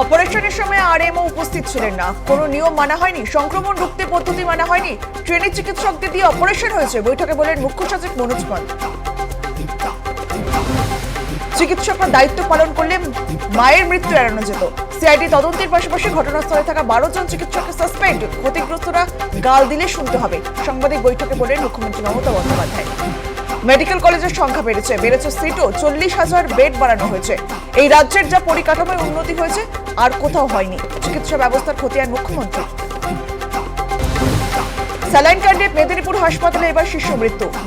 অপারেশনের সময় আরএমও উপস্থিত ছিলেন না, কোনো নিয়ম মানা হয়নি, সংক্রমণ রুখতে পদ্ধতি মানা হয়নি, ট্রেনের চিকিৎসকদের দিয়ে অপারেশন হয়েছে, বৈঠকে বলেন মুখ্য সচিব মনোজ পাল। চিকিৎসকরা দায়িত্ব পালন করলে মায়ের মৃত্যু এড়ানো যেত। সিআইডি তদন্তের পাশাপাশি ঘটনাস্থলে থাকা 12 জন চিকিৎসককে সাসপেন্ড, ক্ষতিগ্রস্তরা গাল দিলে শুনতে হবে, সাংবাদিক বৈঠকে বলেন মুখ্যমন্ত্রী মমতা বন্দ্যোপাধ্যায়। মেডিকেল কলেজের সংখ্যা বেড়েছে সিটও, 40,000 বেড বাড়ানো হয়েছে। এই রাজ্যের যা পরিকাঠামোয় উন্নতি হয়েছে আর কোথাও হয়নি, চিকিৎসা ব্যবস্থার খতিয়ান মুখ্যমন্ত্রী। স্যালাইন কাণ্ডে মেদিনীপুর হাসপাতালে এবার শিশু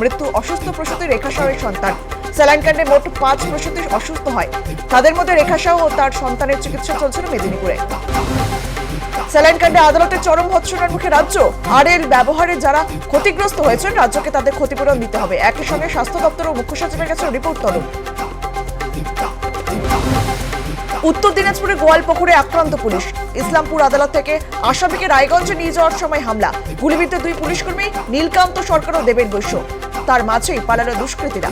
মৃত্যু অসুস্থ প্রসূতি রেখা শাহের সন্তান। স্যালাইন কাণ্ডে মোট 5 প্রসূতি অসুস্থ হয়, তাদের মধ্যে রেখা শাহ ও তার সন্তানের চিকিৎসা চলছিল মেদিনীপুরে। স্যালাইন কাণ্ডে আদালতের চরম ভৎসনার মুখে রাজ্য। আরএল ব্যবহারে যারা ক্ষতিগ্রস্ত হয়েছেন রাজ্যকে তাদের ক্ষতিপূরণ দিতে হবে। একই সঙ্গে স্বাস্থ্য দপ্তর ও মুখ্য সচিবের কাছে রিপোর্ট তলব। উত্তর দিনাজপুরে গোয়ালপুকুরে আক্রান্ত পুলিশ। ইসলামপুর আদালত থেকে আসামিকে রায়গঞ্জে নিয়ে যাওয়ার সময় হামলা, গুলিবিদ্ধ 2 পুলিশকর্মী নীলকান্ত সরকার ও দেবেন বৈশ্য, তার মাঝেই পালালো দুষ্কৃতীরা।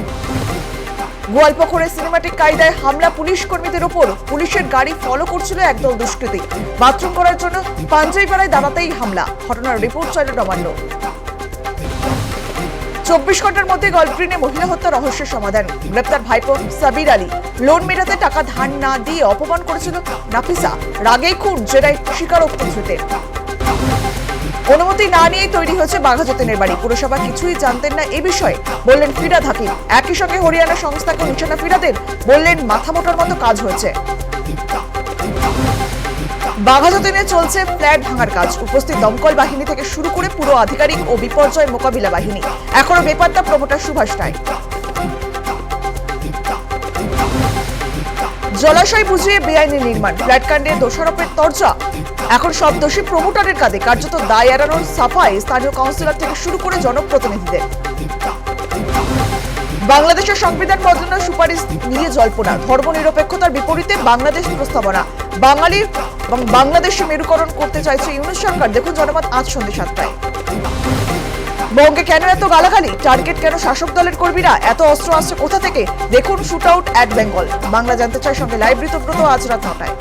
গোয়ালপুকুরে সিনেমাটিক কায়দায় হামলা পুলিশ কর্মীদের উপর, পুলিশের গাড়ি ফলো করছিল একদল দুষ্কৃতী, বাথরুম করার জন্য পাঞ্জাইপাড়ায় দাঁড়াতেই হামলা, ঘটনার রিপোর্ট চাইল নবান্ন। 24 ঘন্টার মধ্যে গলফগ্রিনে মহিলা হত্যা রহস্যের সমাধান, গ্রেপ্তার ভাইপো সাবির আলী। লোন মেটাতে টাকা ধার না দিয়ে অপমান করেছিল নাফিসা, রাগেই খুন, জেরায় স্বীকারোক্তি ধৃতের। অনুমতি না নিয়েই তৈরি হয়েছে বাঘা যতীনের বাড়ি, পুরসভা কিছুই জানতেন না এ বিষয়ে, বললেন ফিরাদ হাকিম। একই সঙ্গে হরিয়ানা সংস্থাকে নিশানা ফিরাদের, বললেন মাথা মোটার মতো কাজ হয়েছে। বাঘা যতীনে চলছে ফ্ল্যাট ভাঙার কাজ, উপস্থিত দমকল বাহিনী থেকে শুরু করে পুরো আধিকারিক ও বিপর্যয় মোকাবিলা বাহিনী, এখনো বেপাত্তা প্রমোটার সুভাষ রায়। জলাশয় বুঝিয়ে বেআইনি নির্মাণ, ফ্ল্যাট কাণ্ডে দোষারোপের তরজা, এখন সব দোষী প্রমোটারের কাঁধে, কার্যত দায় এড়ানোর সাফাই স্থানীয় কাউন্সিলর থেকে শুরু করে জনপ্রতিনিধিদের। বাংলাদেশের সংবিধান বদলানোর সুপারিশ নিয়ে জল্পনা, ধর্মনিরপেক্ষতার বিপরীতে বাংলাদেশ প্রস্তাবনা, বাঙালি এবং বাংলাদেশে মেরুকরণ করতে চাইছে ইউনূস সরকার। দেখুন জনমত আজ সন্ধ্যে 7টায়। বঙ্গে কেন এত গালাগালি, টার্গেট কেন শাসক দলের কর্মীরা, এত অস্ত্র আসছে কোথা থেকে, দেখুন shoot out at Bengal. Bangla জানতে চাই সঙ্গে লাইভ ঋতব্রত আজ রাত 9টায়।